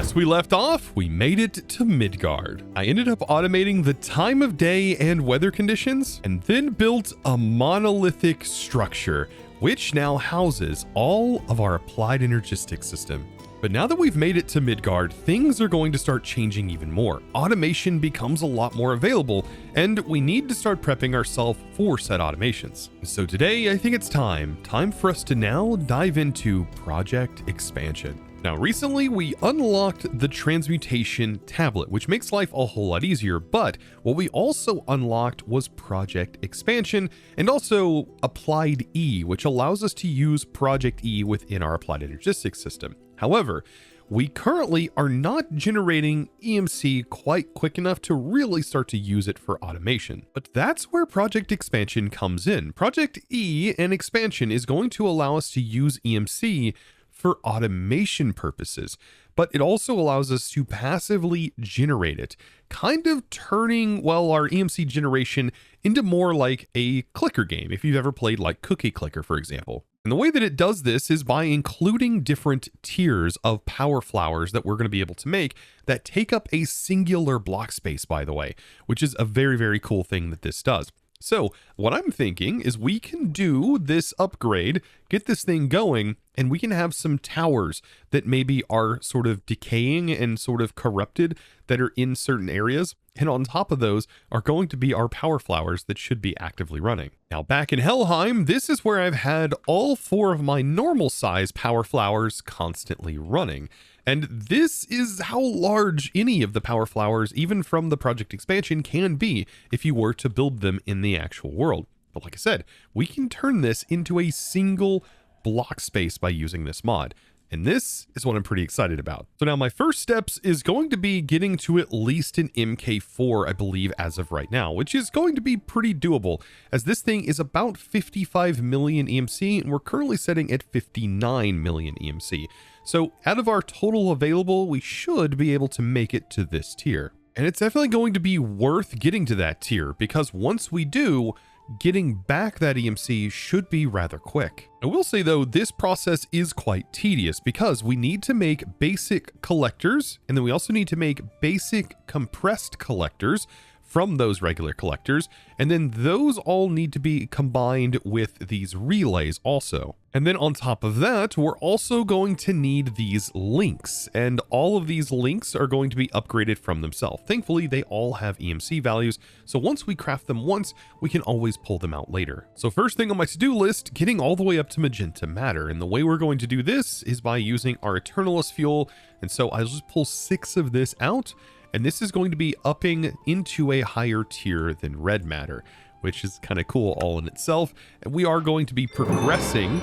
Last we left off, we made it to Midgard. I ended up automating the time of day and weather conditions, and then built a monolithic structure, which now houses all of our applied energistic system. But now that we've made it to Midgard, things are going to start changing even more. Automation becomes a lot more available, and we need to start prepping ourselves for said automations. So today, I think it's time for us to now dive into project expansion. Now, recently we unlocked the transmutation tablet, which makes life a whole lot easier, but what we also unlocked was project expansion and also applied E, which allows us to use project E within our applied energistic system. However, we currently are not generating EMC quite quick enough to really start to use it for automation. But that's where project expansion comes in. Project E and expansion is going to allow us to use EMC for automation purposes, but it also allows us to passively generate it, kind of turning, well, our EMC generation into more like a clicker game, if you've ever played like Cookie Clicker, for example. And the way that it does this is by including different tiers of power flowers that we're going to be able to make that take up a singular block space, by the way, which is a very, very cool thing that this does. So what I'm thinking is we can do this upgrade, get this thing going, and we can have some towers that maybe are sort of decaying and sort of corrupted that are in certain areas. And on top of those are going to be our power flowers that should be actively running. Now back in Helheim, this is where I've had all 4 of my normal size power flowers constantly running. And this is how large any of the power flowers, even from the project expansion, can be if you were to build them in the actual world. But like I said, we can turn this into a single block space by using this mod. And this is what I'm pretty excited about. So now my first steps is going to be getting to at least an MK4, I believe, as of right now, which is going to be pretty doable, as this thing is about 55 million EMC, and we're currently setting at 59 million EMC. So out of our total available, we should be able to make it to this tier. And it's definitely going to be worth getting to that tier, because once we do, getting back that EMC should be rather quick. I will say though, this process is quite tedious because we need to make basic collectors, and then we also need to make basic compressed collectors from those regular collectors, and then those all need to be combined with these relays also. And then on top of that, we're also going to need these links, and all of these links are going to be upgraded from themselves. Thankfully, they all have EMC values, so once we craft them once, we can always pull them out later. So first thing on my to-do list, getting all the way up to magenta matter, and the way we're going to do this is by using our Eternalis fuel, and so I'll just pull 6 of this out, and this is going to be upping into a higher tier than red matter, which is kind of cool all in itself. And we are going to be progressing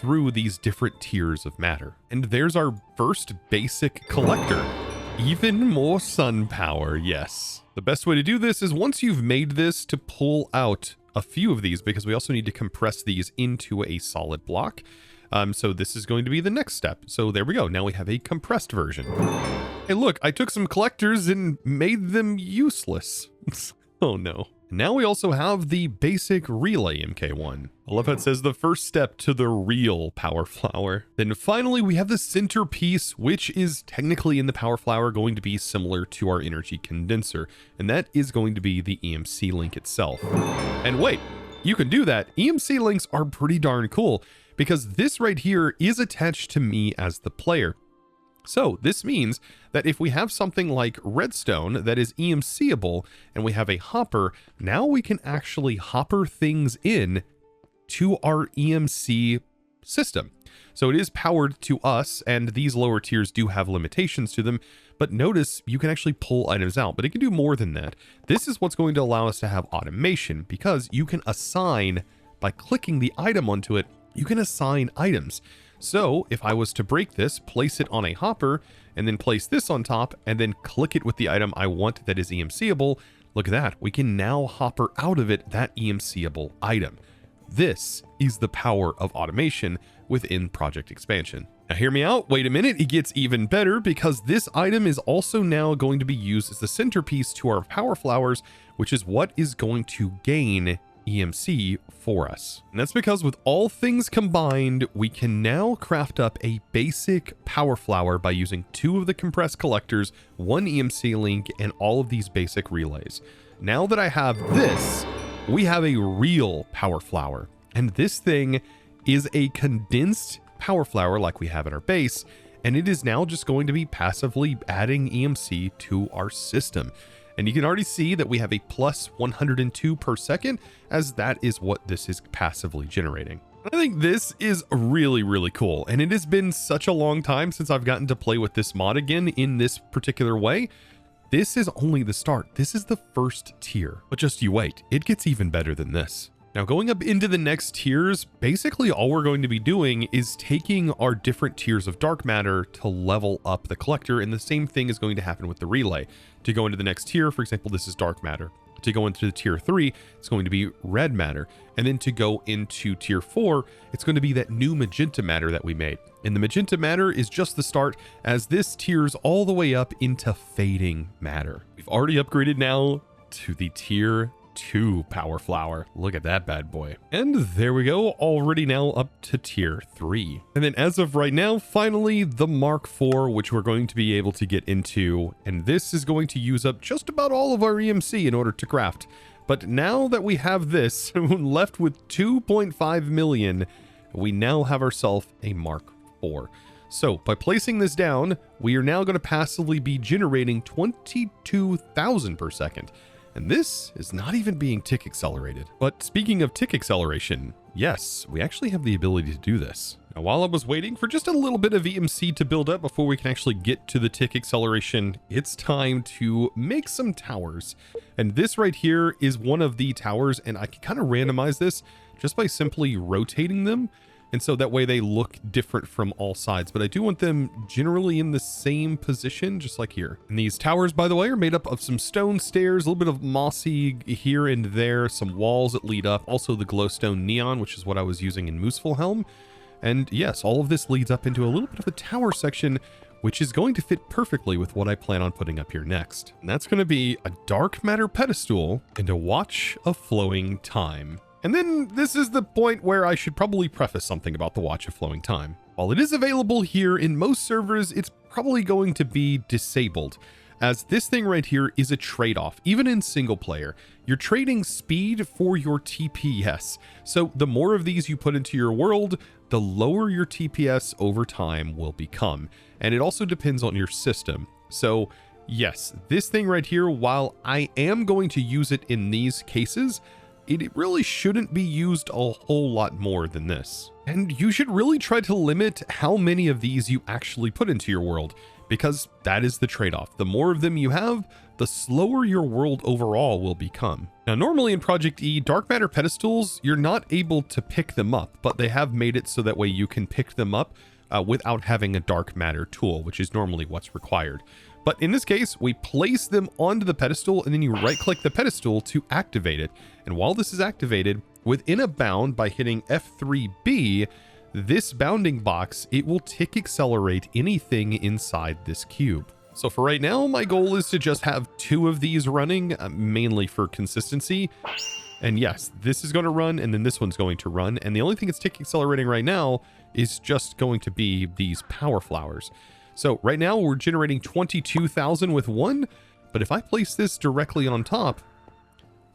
through these different tiers of matter. And there's our first basic collector. Even more sun power, yes. The best way to do this is once you've made this to pull out a few of these, because we also need to compress these into a solid block. So this is going to be the next step. So there we go. Now we have a compressed version. Hey, look, I took some collectors and made them useless. Oh no. Now we also have the basic relay MK1. I love how it says the first step to the real power flower. Then finally, we have the centerpiece, which is technically in the power flower going to be similar to our energy condenser. And that is going to be the EMC link itself. And wait, you can do that. EMC links are pretty darn cool, because this right here is attached to me as the player. So this means that if we have something like redstone that is EMCable and we have a hopper, now we can actually hopper things in to our EMC system. So it is powered to us, and these lower tiers do have limitations to them, but notice you can actually pull items out, but it can do more than that. This is what's going to allow us to have automation, because you can assign, by clicking the item onto it, you can assign items. So if I was to break this, place it on a hopper, and then place this on top, and then click it with the item I want that is EMCable, look at that. We can now hopper out of it that EMCable item. This is the power of automation within Project Expansion. Now hear me out, wait a minute, it gets even better, because this item is also now going to be used as the centerpiece to our power flowers, which is what is going to gain EMC for us. And that's because with all things combined, we can now craft up a basic power flower by using 2 of the compressed collectors, 1 EMC link, and all of these basic relays. Now that I have this, we have a real power flower. And this thing is a condensed power flower like we have at our base, and it is now just going to be passively adding EMC to our system. And you can already see that we have a plus 102 per second, as that is what this is passively generating. I think this is really, really cool. And it has been such a long time since I've gotten to play with this mod again in this particular way. This is only the start. This is the first tier, but just you wait, it gets even better than this. Now going up into the next tiers, basically all we're going to be doing is taking our different tiers of dark matter to level up the collector, and the same thing is going to happen with the relay. To go into the next tier, for example, this is dark matter. To go into the tier 3, it's going to be red matter. And then to go into tier 4, it's going to be that new magenta matter that we made. And the magenta matter is just the start, as this tiers all the way up into fading matter. We've already upgraded now to the tier 2 power flower. Look at that bad boy. And there we go, already now up to tier 3. And then as of right now, finally the Mark IV, which we're going to be able to get into. And this is going to use up just about all of our EMC in order to craft. But now that we have this, left with 2.5 million, we now have ourselves a Mark IV. So by placing this down, we are now going to passively be generating 22,000 per second. And this is not even being tick accelerated. But speaking of tick acceleration, yes, we actually have the ability to do this. Now, while I was waiting for just a little bit of EMC to build up before we can actually get to the tick acceleration, it's time to make some towers. And this right here is one of the towers, and I can kind of randomize this just by simply rotating them. And so that way they look different from all sides, but I do want them generally in the same position, just like here. And these towers, by the way, are made up of some stone stairs, a little bit of mossy here and there, some walls that lead up, also the glowstone neon, which is what I was using in Muspelheim. And yes, all of this leads up into a little bit of a tower section, which is going to fit perfectly with what I plan on putting up here next. And that's going to be a dark matter pedestal and a watch of flowing time. And then this is the point where I should probably preface something about the Watch of Flowing Time. While it is available here in most servers, it's probably going to be disabled, as this thing right here is a trade-off. Even in single player, you're trading speed for your TPS. So the more of these you put into your world, the lower your TPS over time will become. And it also depends on your system. So yes, this thing right here, while I am going to use it in these cases, it really shouldn't be used a whole lot more than this. And you should really try to limit how many of these you actually put into your world, because that is the trade-off. The more of them you have, the slower your world overall will become. Now, normally in Project E, dark matter pedestals, you're not able to pick them up, but they have made it so that way you can pick them up without having a dark matter tool, which is normally what's required. But in this case, we place them onto the pedestal, and then you right-click the pedestal to activate it. And while this is activated, within a bound by hitting F3B, this bounding box, it will tick accelerate anything inside this cube. So for right now, my goal is to just have 2 of these running, mainly for consistency. And yes, this is going to run, and then this one's going to run. And the only thing it's tick accelerating right now is just going to be these power flowers. So right now we're generating 22,000 with 1, but if I place this directly on top,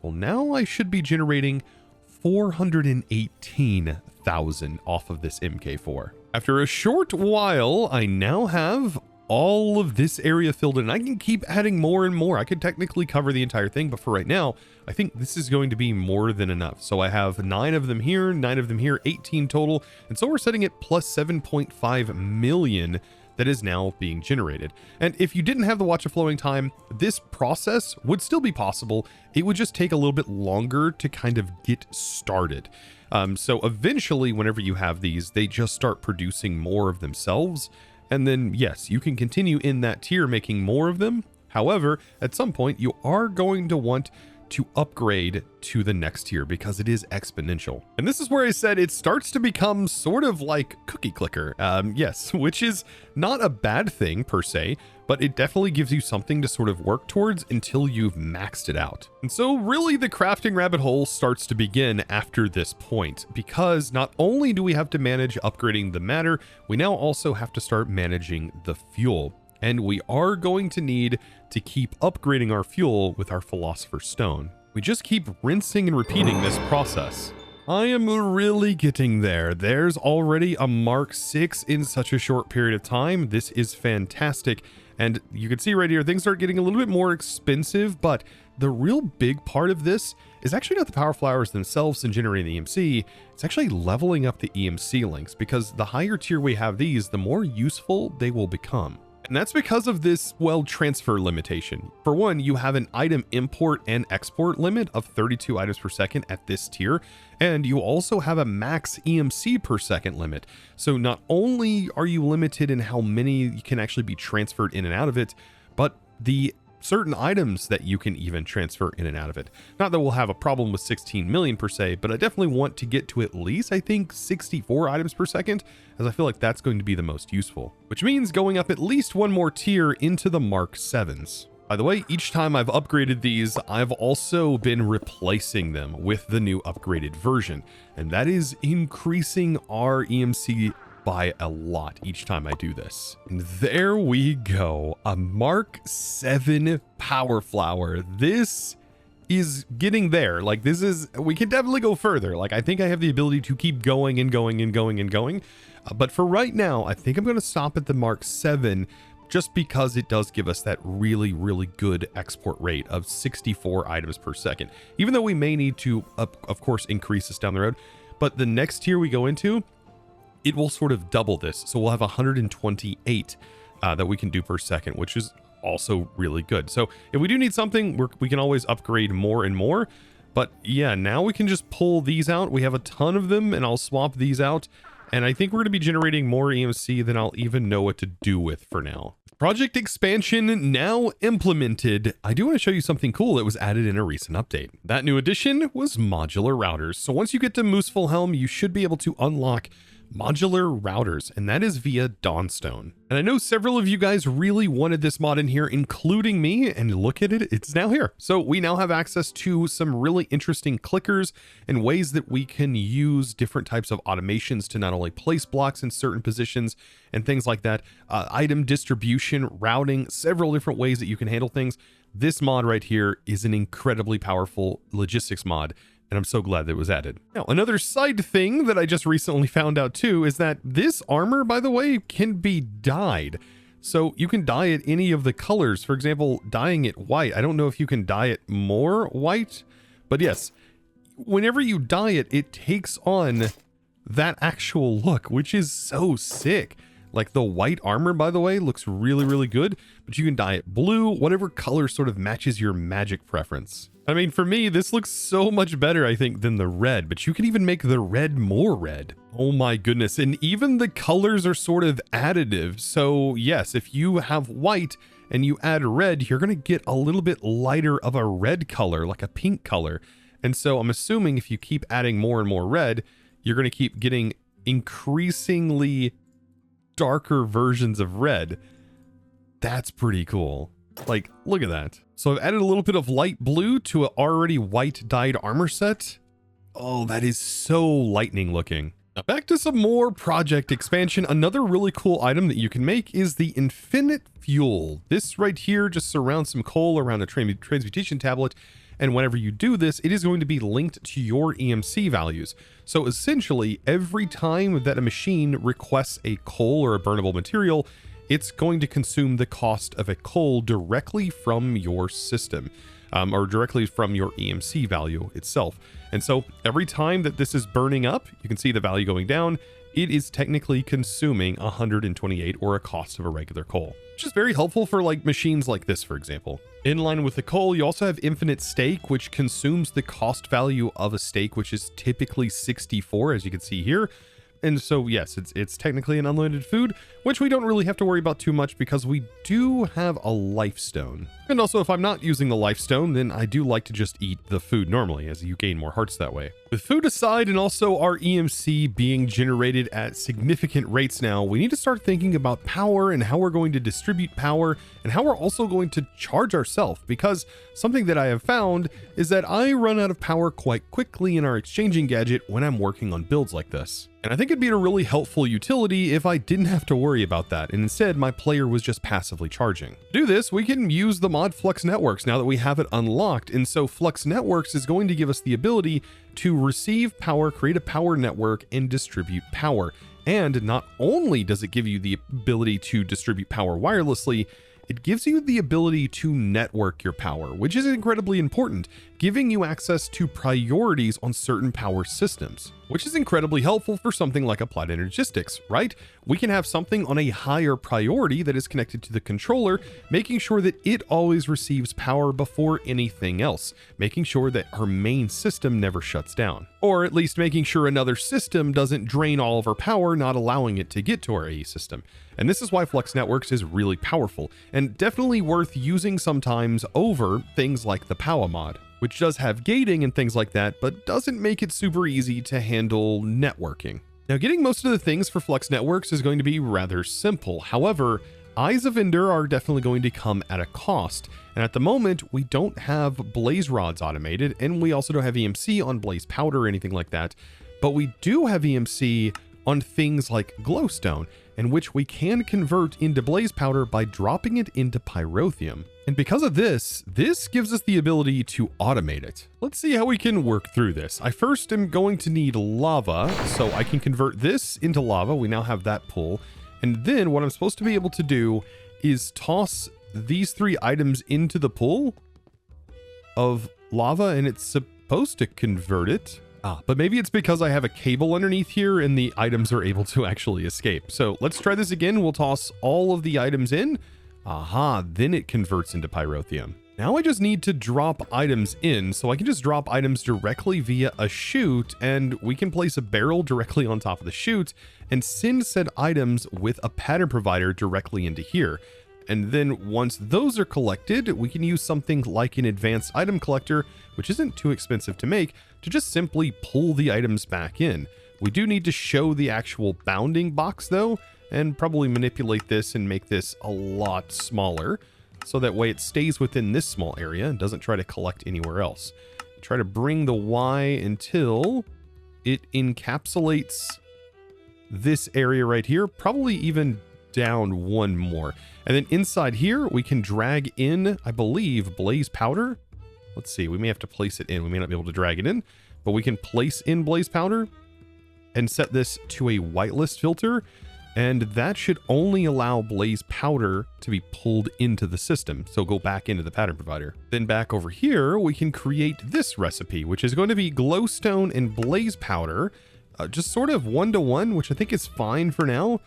well, now I should be generating 418,000 off of this MK4. After a short while, I now have all of this area filled in. I can keep adding more and more. I could technically cover the entire thing, but for right now, I think this is going to be more than enough. So I have 9 of them here, 9 of them here, 18 total. And so we're setting it plus 7.5 million that is now being generated. And if you didn't have the Watch of Flowing Time, this process would still be possible. It would just take a little bit longer to kind of get started. So eventually, whenever you have these, they just start producing more of themselves. And then, yes, you can continue in that tier making more of them. However, at some point, you are going to want to upgrade to the next tier because it is exponential. And this is where I said it starts to become sort of like cookie clicker. Yes, which is not a bad thing per se, but it definitely gives you something to sort of work towards until you've maxed it out. And so really the crafting rabbit hole starts to begin after this point, because not only do we have to manage upgrading the matter, we now also have to start managing the fuel. And we are going to need to keep upgrading our fuel with our Philosopher's Stone. We just keep rinsing and repeating this process. I am really getting there. There's already a Mark 6 in such a short period of time. This is fantastic. And you can see right here, things start getting a little bit more expensive, but the real big part of this is actually not the power flowers themselves and generating the EMC. It's actually leveling up the EMC links, because the higher tier we have these, the more useful they will become. And that's because of this, well, transfer limitation. For one, you have an item import and export limit of 32 items per second at this tier, and you also have a max EMC per second limit. So not only are you limited in how many can actually be transferred in and out of it, but the certain items that you can even transfer in and out of it. Not that we'll have a problem with 16 million per se, but I definitely want to get to at least, I think, 64 items per second, as I feel like that's going to be the most useful, which means going up at least one more tier into the Mark 7s. By the way, each time I've upgraded these, I've also been replacing them with the new upgraded version, and that is increasing our EMC by a lot each time I do this. And there we go, a Mark 7 power flower. This is getting there. Like, this is, we can definitely go further. Like, I think I have the ability to keep going and going and going and going. But for right now, I think I'm going to stop at the Mark 7 just because it does give us that really, really good export rate of 64 items per second. Even though we may need to, of course, increase this down the road. But the next tier we go into, it will sort of double this. So we'll have 128 that we can do per second, which is also really good. So if we do need something, we can always upgrade more and more. But yeah, now we can just pull these out. We have a ton of them, and I'll swap these out. And I think we're going to be generating more EMC than I'll even know what to do with for now. Project expansion now implemented. I do want to show you something cool that was added in a recent update. That new addition was modular routers. So once you get to Mooseful you should be able to unlock modular routers, and that is via Dawnstone. And I know several of you guys really wanted this mod in here, including me, and look at it, it's now here. So we now have access to some really interesting clickers and ways that we can use different types of automations to not only place blocks in certain positions and things like that, item distribution, routing, several different ways that you can handle things. This mod right here is an incredibly powerful logistics mod, and I'm so glad that it was added. Now, another side thing that I just recently found out too is that this armor, by the way, can be dyed. So you can dye it any of the colors. For example, dyeing it white. I don't know if you can dye it more white, but yes, whenever you dye it, it takes on that actual look, which is so sick. Like the white armor, by the way, looks really, really good, but you can dye it blue, whatever color sort of matches your magic preference. I mean, for me, this looks so much better, I think, than the red, but you can even make the red more red. Oh my goodness. And even the colors are sort of additive. So yes, if you have white and you add red, you're going to get a little bit lighter of a red color, like a pink color. And so I'm assuming if you keep adding more and more red, you're going to keep getting increasingly darker versions of red. That's pretty cool. Like, look at that. So I've added a little bit of light blue to an already white dyed armor set. Oh, that is so lightning looking. Now back to some more project expansion. Another really cool item that you can make is the infinite fuel. This right here just surrounds some coal around a transmutation tablet. And whenever you do this, it is going to be linked to your EMC values. So essentially, every time that a machine requests a coal or a burnable material, it's going to consume the cost of a coal directly from your system, or directly from your EMC value itself. And so every time that this is burning up, you can see the value going down. It is technically consuming 128 or a cost of a regular coal, which is very helpful for like machines like this, for example. In line with the coal, you also have infinite steak, which consumes the cost value of a steak, which is typically 64, as you can see here. And so, yes, it's technically an unlimited food, which we don't really have to worry about too much because we do have a life stone. And also, if I'm not using the life stone, then I do like to just eat the food normally, as you gain more hearts that way. With food aside, and also our EMC being generated at significant rates now, we need to start thinking about power and how we're going to distribute power and how we're also going to charge ourselves, because something that I have found is that I run out of power quite quickly in our exchanging gadget when I'm working on builds like this. And I think it'd be a really helpful utility if I didn't have to worry about that, and instead my player was just passively charging. To do this, we can use the mod Flux Networks now that we have it unlocked, and so Flux Networks is going to give us the ability to receive power, create a power network, and distribute power. And not only does it give you the ability to distribute power wirelessly, it gives you the ability to network your power, which is incredibly important, giving you access to priorities on certain power systems, which is incredibly helpful for something like Applied Energistics, right? We can have something on a higher priority that is connected to the controller, making sure that it always receives power before anything else, making sure that our main system never shuts down, or at least making sure another system doesn't drain all of our power, not allowing it to get to our AE system. And this is why Flux Networks is really powerful, and definitely worth using sometimes over things like the Power mod, which does have gating and things like that, but doesn't make it super easy to handle networking. Now, getting most of the things for Flux Networks is going to be rather simple. However, Eyes of Ender are definitely going to come at a cost, and at the moment, we don't have Blaze Rods automated, and we also don't have EMC on Blaze Powder or anything like that, but we do have EMC on things like Glowstone, in which we can convert into Blaze Powder by dropping it into Pyrotheum. And because of this gives us the ability to automate it. Let's see how we can work through this. I first am going to need lava, so I can convert this into lava. We now have that pool. And then what I'm supposed to be able to do is toss these 3 items into the pool of lava, and it's supposed to convert it. But maybe it's because I have a cable underneath here and the items are able to actually escape. So let's try this again. We'll toss all of the items in. Aha, then it converts into Pyrotheum. Now I just need to drop items in, so I can just drop items directly via a chute, and we can place a barrel directly on top of the chute and send said items with a pattern provider directly into here. And then once those are collected, we can use something like an advanced item collector, which isn't too expensive to make, to just simply pull the items back in. We do need to show the actual bounding box though, and probably manipulate this and make this a lot smaller, so that way it stays within this small area and doesn't try to collect anywhere else. Try to bring the Y until it encapsulates this area right here, probably even down one more. And then inside here, we can drag in, I believe, Blaze Powder. Let's see, we may have to place it in. We may not be able to drag it in, but we can place in Blaze Powder and set this to a whitelist filter. And that should only allow Blaze Powder to be pulled into the system. So go back into the pattern provider. Then back over here, we can create this recipe, which is going to be Glowstone and Blaze Powder, just sort of 1-to-1, which I think is fine for now.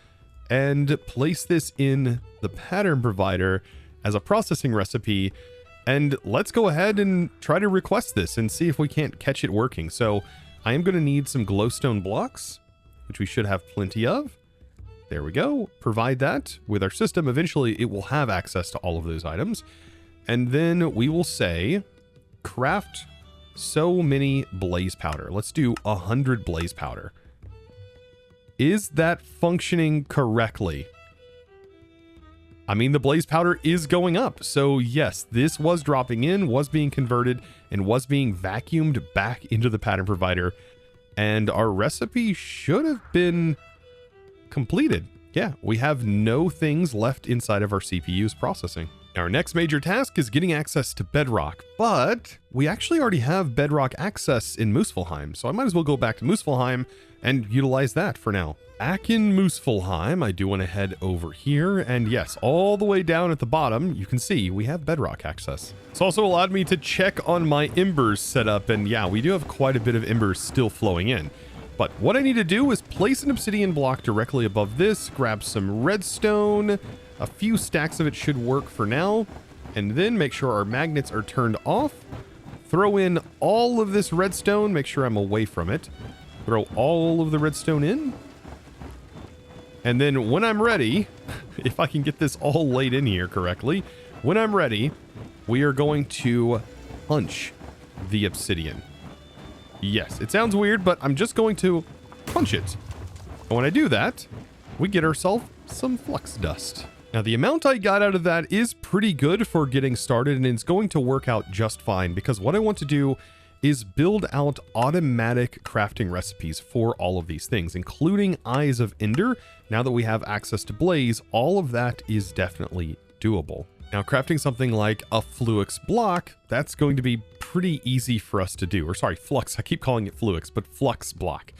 And place this in the pattern provider as a processing recipe. And let's go ahead and try to request this and see if we can't catch it working. So I am going to need some glowstone blocks, which we should have plenty of. There we go. Provide that with our system. Eventually it will have access to all of those items. And then we will say, craft so many blaze powder. Let's do 100 blaze powder. Is that functioning correctly? I mean, the blaze powder is going up. So yes, this was dropping in, was being converted, and was being vacuumed back into the pattern provider. And our recipe should have been completed. Yeah, we have no things left inside of our CPU's processing. Our next major task is getting access to Bedrock, but we actually already have Bedrock access in Muspelheim, so I might as well go back to Muspelheim and utilize that for now. Back in Muspelheim, I do want to head over here, and yes, all the way down at the bottom, you can see we have Bedrock access. It's also allowed me to check on my embers setup, and yeah, we do have quite a bit of embers still flowing in. But what I need to do is place an obsidian block directly above this, grab some redstone, a few stacks of it should work for now, and then make sure our magnets are turned off, throw in all of this redstone, make sure I'm away from it, throw all of the redstone in, and then when I'm ready, if I can get this all laid in here correctly, when I'm ready, we are going to punch the obsidian. Yes, it sounds weird, but I'm just going to punch it. And when I do that, we get ourselves some flux dust. Now, the amount I got out of that is pretty good for getting started, and it's going to work out just fine, because what I want to do is build out automatic crafting recipes for all of these things, including Eyes of Ender. Now that we have access to Blaze, all of that is definitely doable. Now, crafting something like a Flux block, that's going to be pretty easy for us to do. Or sorry, Flux. I keep calling it Flux, but Flux block.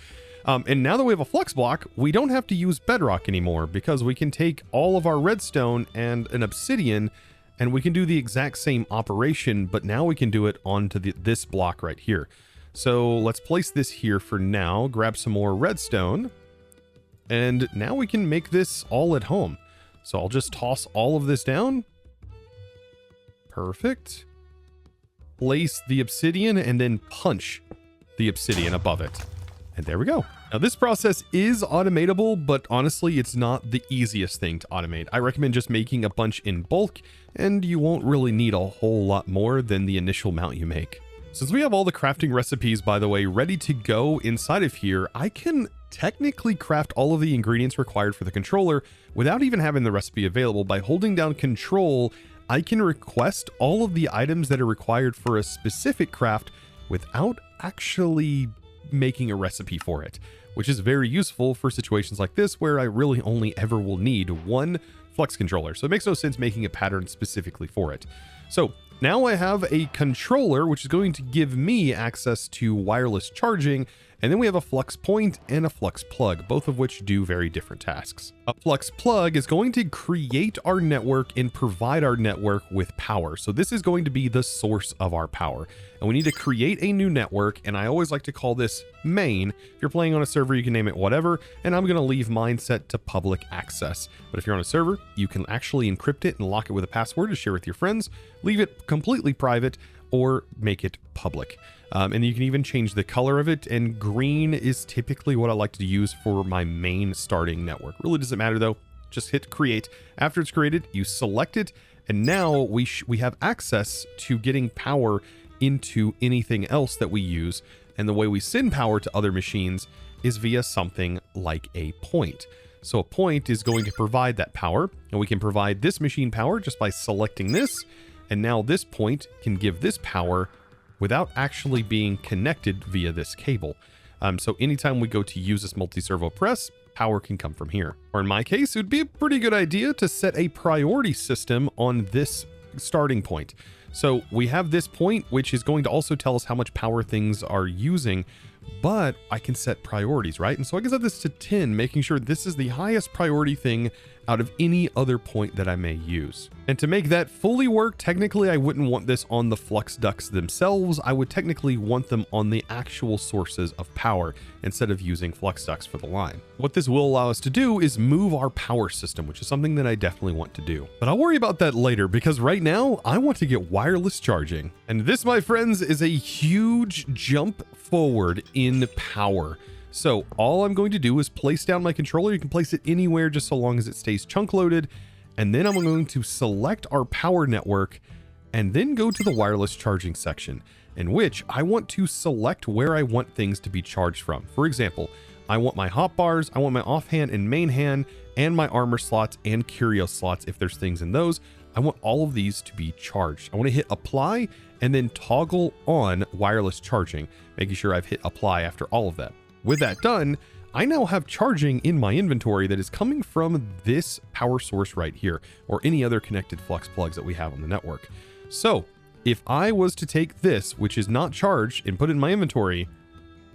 And now that we have a Flux block, we don't have to use bedrock anymore, because we can take all of our redstone and an obsidian, and we can do the exact same operation, but now we can do it onto this block right here. So let's place this here for now, grab some more redstone, and now we can make this all at home. So I'll just toss all of this down. Perfect. Place the obsidian and then punch the obsidian above it. And there we go. Now, this process is automatable, but honestly, it's not the easiest thing to automate. I recommend just making a bunch in bulk, and you won't really need a whole lot more than the initial amount you make. Since we have all the crafting recipes, by the way, ready to go inside of here, I can technically craft all of the ingredients required for the controller without even having the recipe available. By holding down Control, I can request all of the items that are required for a specific craft without actually making a recipe for it, which is very useful for situations like this where I really only ever will need one Flux controller. So it makes no sense making a pattern specifically for it. So now I have a controller, which is going to give me access to wireless charging. And then we have a Flux point and a Flux plug, both of which do very different tasks. A Flux plug is going to create our network and provide our network with power. So this is going to be the source of our power. And we need to create a new network. And I always like to call this main. If you're playing on a server, you can name it whatever. And I'm going to leave mine set to public access. But if you're on a server, you can actually encrypt it and lock it with a password to share with your friends, leave it completely private, or make it public. And you can even change the color of it, and green is typically what I like to use for my main starting network. Really doesn't matter though, just hit create. After it's created, you select it, and now we have access to getting power into anything else that we use. And the way we send power to other machines is via something like a point. So a point is going to provide that power, and we can provide this machine power just by selecting this. And now this point can give this power without actually being connected via this cable. So anytime we go to use this multi-servo press, power can come from here. Or in my case, it would be a pretty good idea to set a priority system on this starting point. So we have this point, which is going to also tell us how much power things are using, but I can set priorities, right? And so I can set this to 10, making sure this is the highest priority thing out of any other point that I may use. And to make that fully work, technically I wouldn't want this on the flux ducts themselves. I would technically want them on the actual sources of power instead of using flux ducts for the line. What this will allow us to do is move our power system, which is something that I definitely want to do. But I'll worry about that later, because right now I want to get wireless charging. And this, my friends, is a huge jump forward in power. So all I'm going to do is place down my controller. You can place it anywhere just so long as it stays chunk loaded. And then I'm going to select our power network and then go to the wireless charging section, in which I want to select where I want things to be charged from. For example, I want my hotbars, I want my offhand and main hand, and my armor slots and curio slots if there's things in those. I want all of these to be charged. I want to hit apply and then toggle on wireless charging, making sure I've hit apply after all of that. With that done, I now have charging in my inventory that is coming from this power source right here, or any other connected flux plugs that we have on the network. So if I was to take this, which is not charged, and put it in my inventory,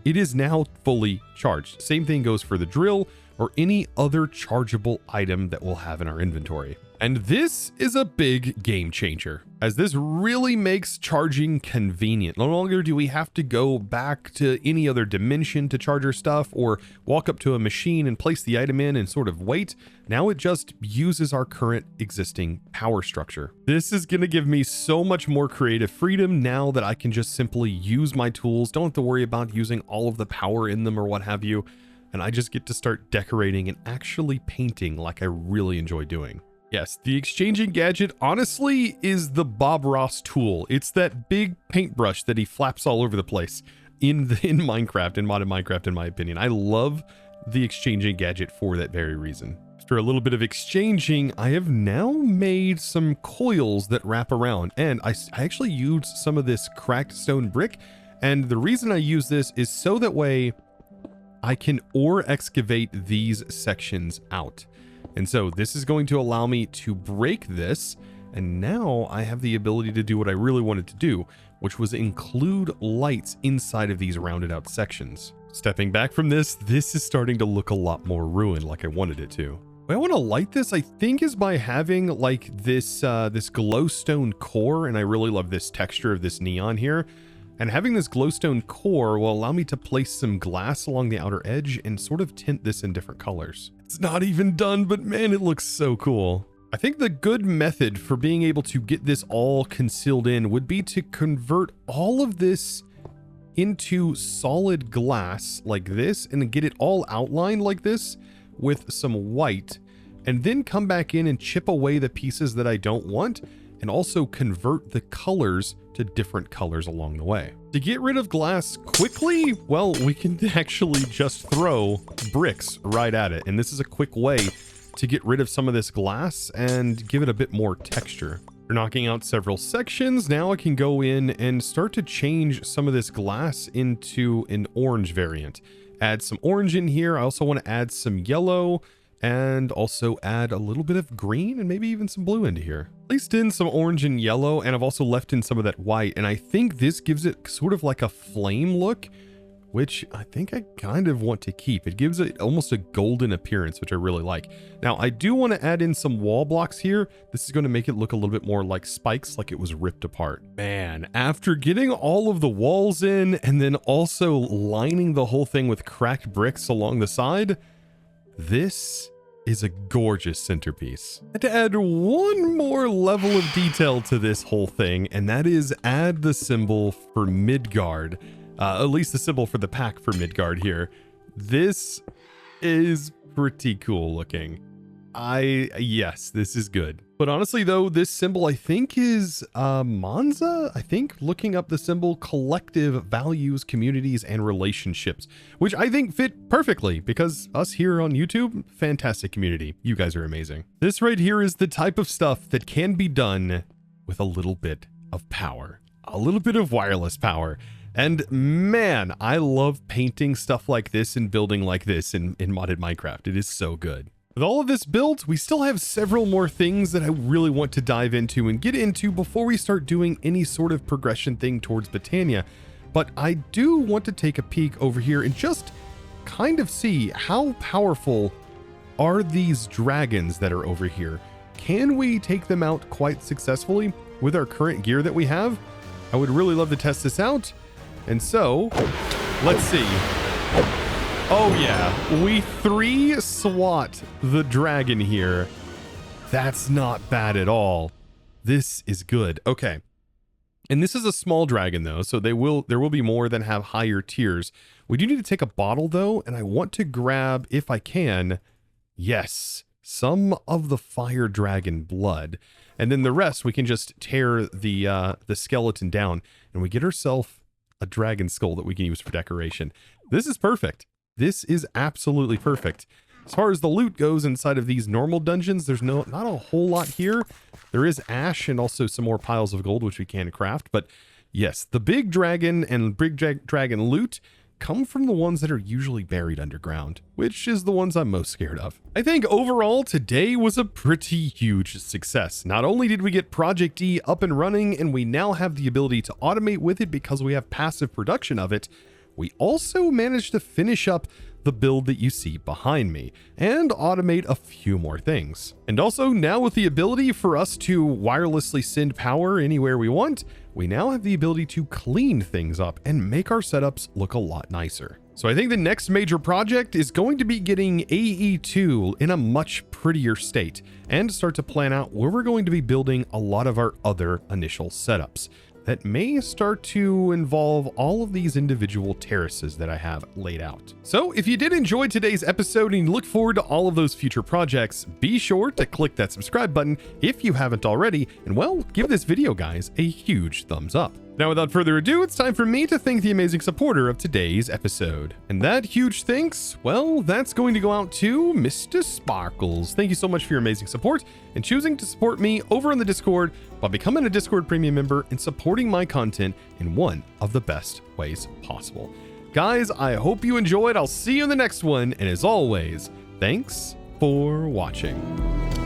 it is now fully charged. Same thing goes for the drill or any other chargeable item that we'll have in our inventory. And this is a big game changer, as this really makes charging convenient. No longer do we have to go back to any other dimension to charge our stuff, or walk up to a machine and place the item in and sort of wait. Now it just uses our current existing power structure. This is going to give me so much more creative freedom now that I can just simply use my tools. Don't have to worry about using all of the power in them or what have you. And I just get to start decorating and actually painting like I really enjoy doing. Yes, the exchanging gadget honestly is the Bob Ross tool. It's that big paintbrush that he flaps all over the place in Minecraft, in modded Minecraft, in my opinion. I love the exchanging gadget for that very reason. After a little bit of exchanging, I have now made some coils that wrap around, and I actually used some of this cracked stone brick, and the reason I use this is so that way I can ore excavate these sections out. And so this is going to allow me to break this, and now I have the ability to do what I really wanted to do, which was include lights inside of these rounded out sections. Stepping back from this is starting to look a lot more ruined like I wanted it to. The way I want to light this, I think, is by having like this glowstone core, and I really love this texture of this neon here. And having this glowstone core will allow me to place some glass along the outer edge and sort of tint this in different colors. It's not even done, but man, it looks so cool. I think the good method for being able to get this all concealed in would be to convert all of this into solid glass like this and get it all outlined like this with some white, and then come back in and chip away the pieces that I don't want, and also convert the colors to different colors along the way. To get rid of glass quickly, well, we can actually just throw bricks right at it. And this is a quick way to get rid of some of this glass and give it a bit more texture. After knocking out several sections, now I can go in and start to change some of this glass into an orange variant. Add some orange in here. I also want to add some yellow, and also add a little bit of green and maybe even some blue into here. Placed in some orange and yellow, and I've also left in some of that white, and I think this gives it sort of like a flame look, which I think I kind of want to keep. It gives it almost a golden appearance, which I really like. Now, I do want to add in some wall blocks here. This is going to make it look a little bit more like spikes, like it was ripped apart. Man, after getting all of the walls in and then also lining the whole thing with cracked bricks along the side, this is a gorgeous centerpiece. I had to add one more level of detail to this whole thing, and that is add the symbol for Midgard. At least the symbol for the pack for Midgard here. This is pretty cool looking. Yes, this is good. But honestly though, this symbol I think is Monza? I think looking up the symbol, collective values, communities, and relationships, which I think fit perfectly because us here on YouTube, fantastic community. You guys are amazing. This right here is the type of stuff that can be done with a little bit of power, a little bit of wireless power. And man, I love painting stuff like this and building like this in modded Minecraft. It is so good. With all of this built, we still have several more things that I really want to dive into and get into before we start doing any sort of progression thing towards Botania. But I do want to take a peek over here and just kind of see how powerful are these dragons that are over here. Can we take them out quite successfully with our current gear that we have? I would really love to test this out. And so, let's see. Oh yeah, we 3 swat the dragon here. That's not bad at all. This is good. Okay. And this is a small dragon though, so there will be more that have higher tiers. We do need to take a bottle though, and I want to grab, if I can, yes, some of the fire dragon blood. And then the rest we can just tear the skeleton down, and we get ourselves a dragon skull that we can use for decoration. This is perfect. This is absolutely perfect. As far as the loot goes inside of these normal dungeons, there's not a whole lot here. There is ash and also some more piles of gold, which we can craft. But yes, the big dragon and big dragon loot come from the ones that are usually buried underground, which is the ones I'm most scared of. I think overall today was a pretty huge success. Not only did we get Project E up and running, and we now have the ability to automate with it because we have passive production of it, we also managed to finish up the build that you see behind me and automate a few more things. And also now with the ability for us to wirelessly send power anywhere we want, we now have the ability to clean things up and make our setups look a lot nicer. So I think the next major project is going to be getting AE2 in a much prettier state and start to plan out where we're going to be building a lot of our other initial setups. that may start to involve all of these individual terraces that I have laid out. So if you did enjoy today's episode and you look forward to all of those future projects, be sure to click that subscribe button if you haven't already, and well, give this video, guys, a huge thumbs up. Now, without further ado, it's time for me to thank the amazing supporter of today's episode. And that huge thanks, well, that's going to go out to Mr. Sparkles. Thank you so much for your amazing support and choosing to support me over on the Discord by becoming a Discord premium member and supporting my content in one of the best ways possible. Guys, I hope you enjoyed. I'll see you in the next one. And as always, thanks for watching.